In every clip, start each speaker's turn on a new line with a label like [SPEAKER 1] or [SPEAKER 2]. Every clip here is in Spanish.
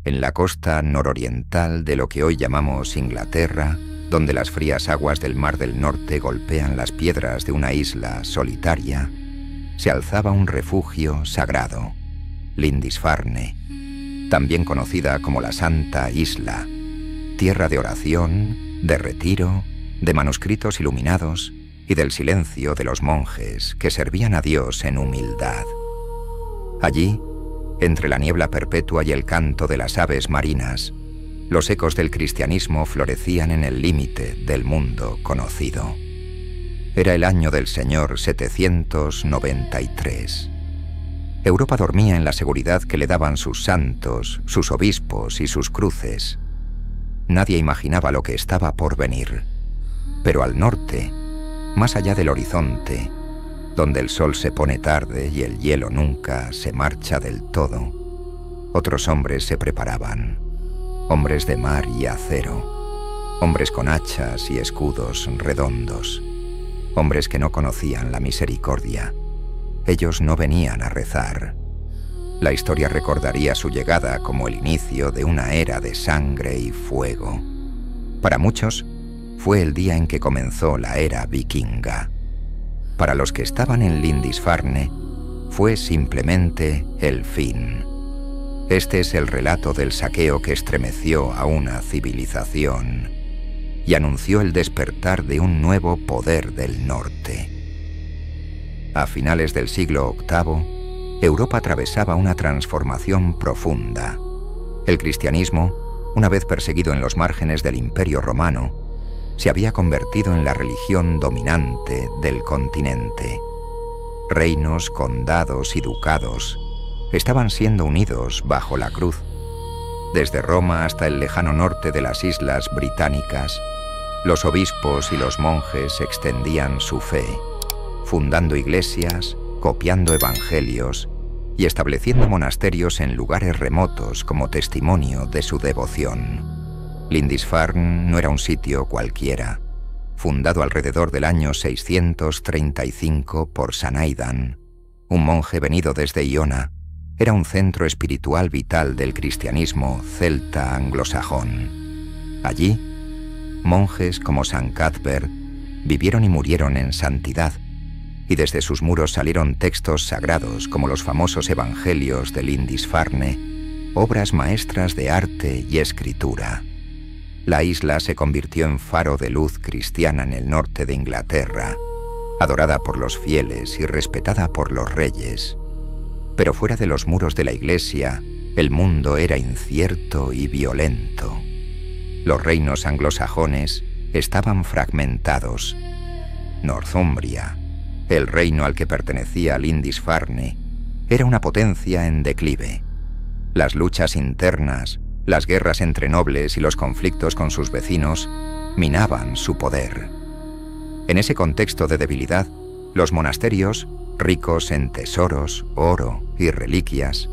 [SPEAKER 1] en la costa nororiental de lo que hoy llamamos Inglaterra, donde las frías aguas del Mar del Norte golpean las piedras de una isla solitaria, se alzaba un refugio sagrado, Lindisfarne, también conocida como la Santa Isla, tierra de oración, de retiro, de manuscritos iluminados y del silencio de los monjes que servían a Dios en humildad. Allí, entre la niebla perpetua y el canto de las aves marinas, los ecos del cristianismo florecían en el límite del mundo conocido. Era el año del Señor 793. Europa dormía en la seguridad que le daban sus santos, sus obispos y sus cruces. Nadie imaginaba lo que estaba por venir. Pero al norte, más allá del horizonte, donde el sol se pone tarde y el hielo nunca se marcha del todo, otros hombres se preparaban, hombres de mar y acero, hombres con hachas y escudos redondos, hombres que no conocían la misericordia. Ellos no venían a rezar. La historia recordaría su llegada como el inicio de una era de sangre y fuego. Para muchos, fue el día en que comenzó la era vikinga. Para los que estaban en Lindisfarne, fue simplemente el fin. Este es el relato del saqueo que estremeció a una civilización y anunció el despertar de un nuevo poder del norte. A finales del siglo VIII, Europa atravesaba una transformación profunda. El cristianismo, una vez perseguido en los márgenes del Imperio Romano, se había convertido en la religión dominante del continente. Reinos, condados y ducados estaban siendo unidos bajo la cruz. Desde Roma hasta el lejano norte de las islas británicas, los obispos y los monjes extendían su fe, fundando iglesias, copiando evangelios y estableciendo monasterios en lugares remotos como testimonio de su devoción. Lindisfarne no era un sitio cualquiera. Fundado alrededor del año 635 por San Aidan, un monje venido desde Iona, era un centro espiritual vital del cristianismo celta anglosajón. Allí, monjes como San Cuthbert vivieron y murieron en santidad, y desde sus muros salieron textos sagrados como los famosos evangelios de Lindisfarne, obras maestras de arte y escritura. La isla se convirtió en faro de luz cristiana en el norte de Inglaterra, adorada por los fieles y respetada por los reyes. Pero fuera de los muros de la iglesia, el mundo era incierto y violento. Los reinos anglosajones estaban fragmentados. Northumbria, el reino al que pertenecía Lindisfarne, era una potencia en declive. Las luchas internas, las guerras entre nobles y los conflictos con sus vecinos minaban su poder. En ese contexto de debilidad, los monasterios, ricos en tesoros, oro y reliquias,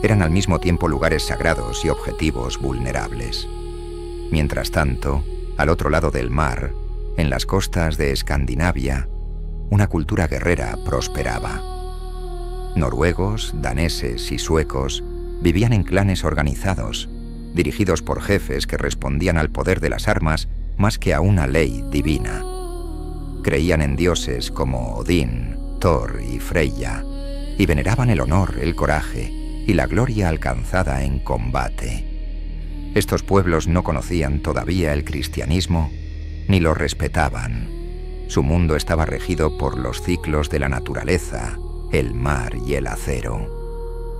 [SPEAKER 1] eran al mismo tiempo lugares sagrados y objetivos vulnerables. Mientras tanto, al otro lado del mar, en las costas de Escandinavia, una cultura guerrera prosperaba. Noruegos, daneses y suecos vivían en clanes organizados, dirigidos por jefes que respondían al poder de las armas más que a una ley divina. Creían en dioses como Odín, Thor y Freyja, y veneraban el honor, el coraje y la gloria alcanzada en combate. Estos pueblos no conocían todavía el cristianismo ni lo respetaban. Su mundo estaba regido por los ciclos de la naturaleza, el mar y el acero.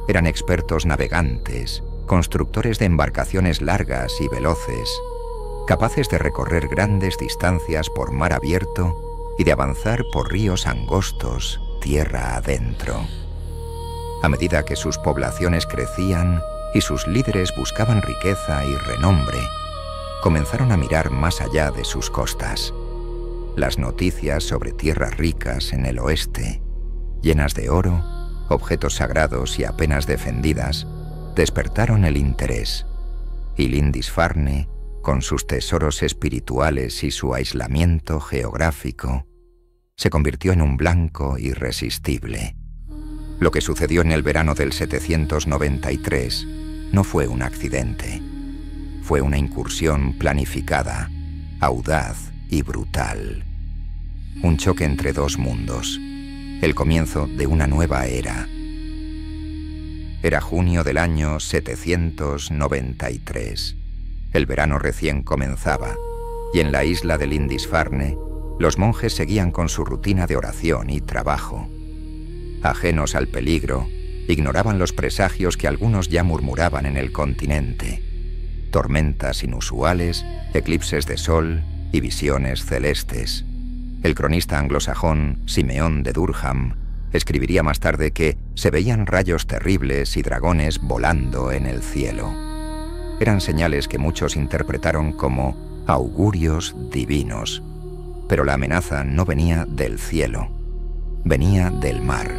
[SPEAKER 1] Eran expertos navegantes, constructores de embarcaciones largas y veloces, capaces de recorrer grandes distancias por mar abierto y de avanzar por ríos angostos, tierra adentro. A medida que sus poblaciones crecían y sus líderes buscaban riqueza y renombre, comenzaron a mirar más allá de sus costas. Las noticias sobre tierras ricas en el oeste, llenas de oro, objetos sagrados y apenas defendidas, despertaron el interés, y Lindisfarne, con sus tesoros espirituales y su aislamiento geográfico, se convirtió en un blanco irresistible. Lo que sucedió en el verano del 793 no fue un accidente. Fue una incursión planificada, audaz y brutal. Un choque entre dos mundos. El comienzo de una nueva era. Era junio del año 793. El verano recién comenzaba, y en la isla de Lindisfarne, los monjes seguían con su rutina de oración y trabajo. Ajenos al peligro, ignoraban los presagios que algunos ya murmuraban en el continente. Tormentas inusuales, eclipses de sol y visiones celestes. El cronista anglosajón Simeón de Durham escribiría más tarde que se veían rayos terribles y dragones volando en el cielo. Eran señales que muchos interpretaron como augurios divinos. Pero la amenaza no venía del cielo, venía del mar.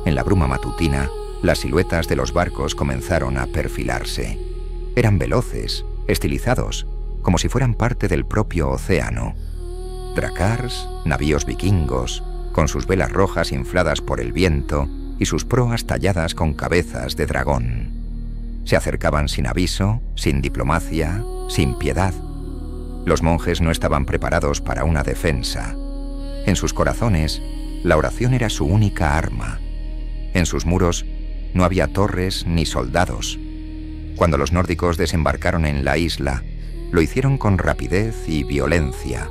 [SPEAKER 1] En la bruma matutina, las siluetas de los barcos comenzaron a perfilarse. Eran veloces, estilizados, como si fueran parte del propio océano. Drakars, navíos vikingos, con sus velas rojas infladas por el viento y sus proas talladas con cabezas de dragón. Se acercaban sin aviso, sin diplomacia, sin piedad. Los monjes no estaban preparados para una defensa. En sus corazones, la oración era su única arma. En sus muros no había torres ni soldados. Cuando los nórdicos desembarcaron en la isla, lo hicieron con rapidez y violencia.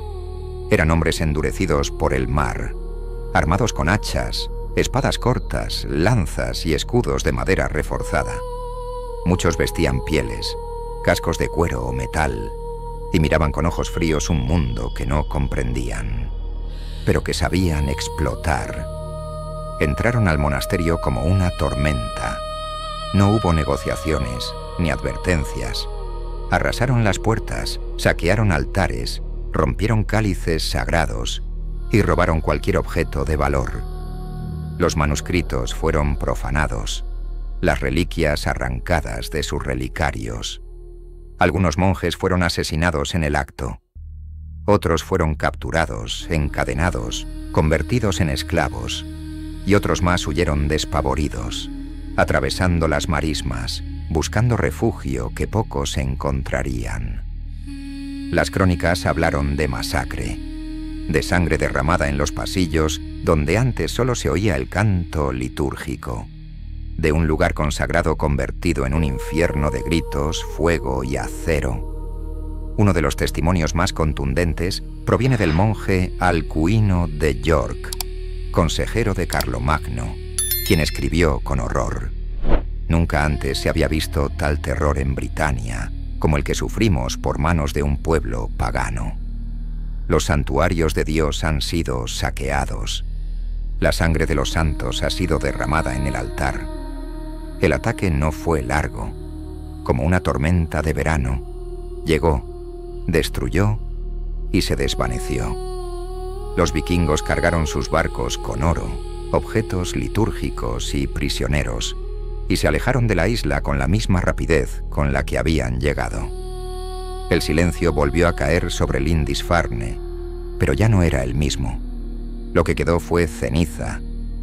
[SPEAKER 1] Eran hombres endurecidos por el mar, armados con hachas, espadas cortas, lanzas y escudos de madera reforzada. Muchos vestían pieles, cascos de cuero o metal, y miraban con ojos fríos un mundo que no comprendían, pero que sabían explotar. Entraron al monasterio como una tormenta. No hubo negociaciones ni advertencias. Arrasaron las puertas, saquearon altares, rompieron cálices sagrados y robaron cualquier objeto de valor. Los manuscritos fueron profanados, las reliquias arrancadas de sus relicarios. Algunos monjes fueron asesinados en el acto. Otros fueron capturados, encadenados, convertidos en esclavos, y otros más huyeron despavoridos, atravesando las marismas, buscando refugio que pocos encontrarían. Las crónicas hablaron de masacre, de sangre derramada en los pasillos donde antes solo se oía el canto litúrgico, de un lugar consagrado convertido en un infierno de gritos, fuego y acero. Uno de los testimonios más contundentes proviene del monje Alcuino de York, consejero de Carlomagno, quien escribió con horror: «Nunca antes se había visto tal terror en Britania como el que sufrimos por manos de un pueblo pagano. Los santuarios de Dios han sido saqueados. La sangre de los santos ha sido derramada en el altar. El ataque no fue largo. Como una tormenta de verano, llegó, destruyó y se desvaneció. Los vikingos cargaron sus barcos con oro, objetos litúrgicos y prisioneros, y se alejaron de la isla con la misma rapidez con la que habían llegado. El silencio volvió a caer sobre Lindisfarne, pero ya no era el mismo. Lo que quedó fue ceniza,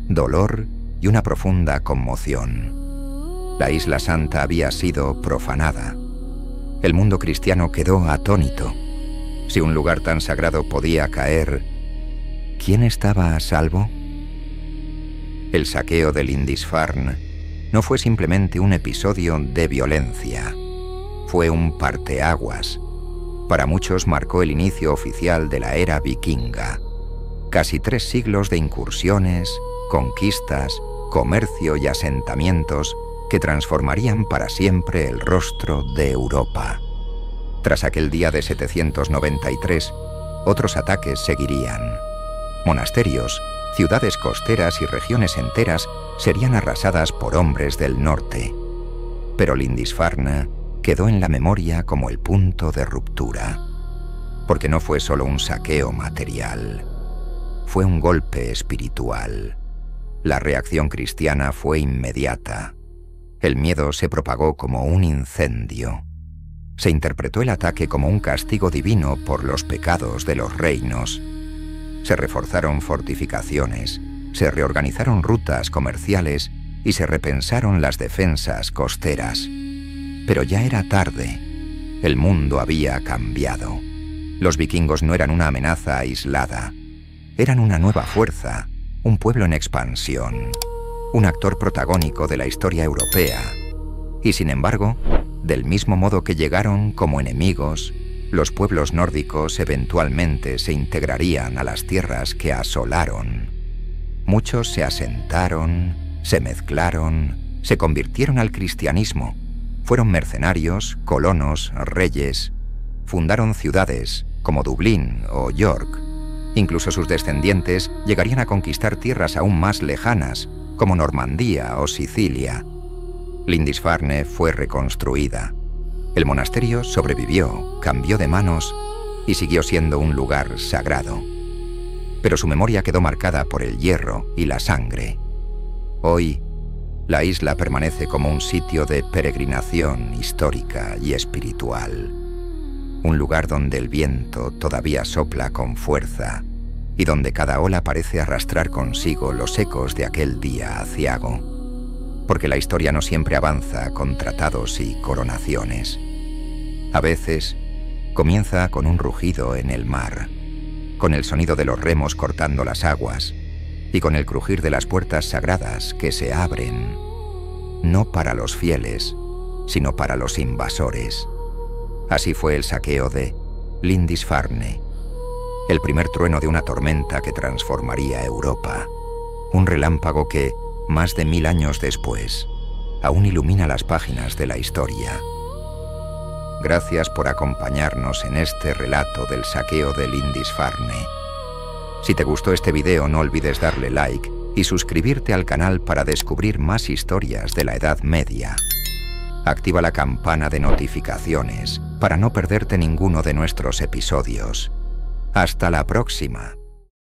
[SPEAKER 1] dolor y una profunda conmoción. La Isla Santa había sido profanada. El mundo cristiano quedó atónito. Si un lugar tan sagrado podía caer, ¿quién estaba a salvo? El saqueo de Lindisfarne no fue simplemente un episodio de violencia. Fue un parteaguas. Para muchos marcó el inicio oficial de la era vikinga. Casi 3 siglos de incursiones, conquistas, comercio y asentamientos que transformarían para siempre el rostro de Europa. Tras aquel día de 793, otros ataques seguirían. Monasterios, ciudades costeras y regiones enteras serían arrasadas por hombres del norte. Pero Lindisfarne quedó en la memoria como el punto de ruptura, porque no fue solo un saqueo material, fue un golpe espiritual. La reacción cristiana fue inmediata. El miedo se propagó como un incendio. Se interpretó el ataque como un castigo divino por los pecados de los reinos. Se reforzaron fortificaciones, se reorganizaron rutas comerciales y se repensaron las defensas costeras. Pero ya era tarde. El mundo había cambiado. Los vikingos no eran una amenaza aislada. Eran una nueva fuerza, un pueblo en expansión, un actor protagónico de la historia europea. Y sin embargo, del mismo modo que llegaron como enemigos, los pueblos nórdicos eventualmente se integrarían a las tierras que asolaron. Muchos se asentaron, se mezclaron, se convirtieron al cristianismo. Fueron mercenarios, colonos, reyes. Fundaron ciudades como Dublín o York. Incluso sus descendientes llegarían a conquistar tierras aún más lejanas, como Normandía o Sicilia. Lindisfarne fue reconstruida. El monasterio sobrevivió, cambió de manos y siguió siendo un lugar sagrado. Pero su memoria quedó marcada por el hierro y la sangre. Hoy, la isla permanece como un sitio de peregrinación histórica y espiritual. Un lugar donde el viento todavía sopla con fuerza y donde cada ola parece arrastrar consigo los ecos de aquel día aciago. Porque la historia no siempre avanza con tratados y coronaciones. A veces, comienza con un rugido en el mar, con el sonido de los remos cortando las aguas y con el crujir de las puertas sagradas que se abren, no para los fieles, sino para los invasores. Así fue el saqueo de Lindisfarne, el primer trueno de una tormenta que transformaría Europa, un relámpago que, más de 1000 años después, aún ilumina las páginas de la historia. Gracias por acompañarnos en este relato del saqueo de Lindisfarne. Si te gustó este video, no olvides darle like y suscribirte al canal para descubrir más historias de la Edad Media. Activa la campana de notificaciones para no perderte ninguno de nuestros episodios. ¡Hasta la próxima!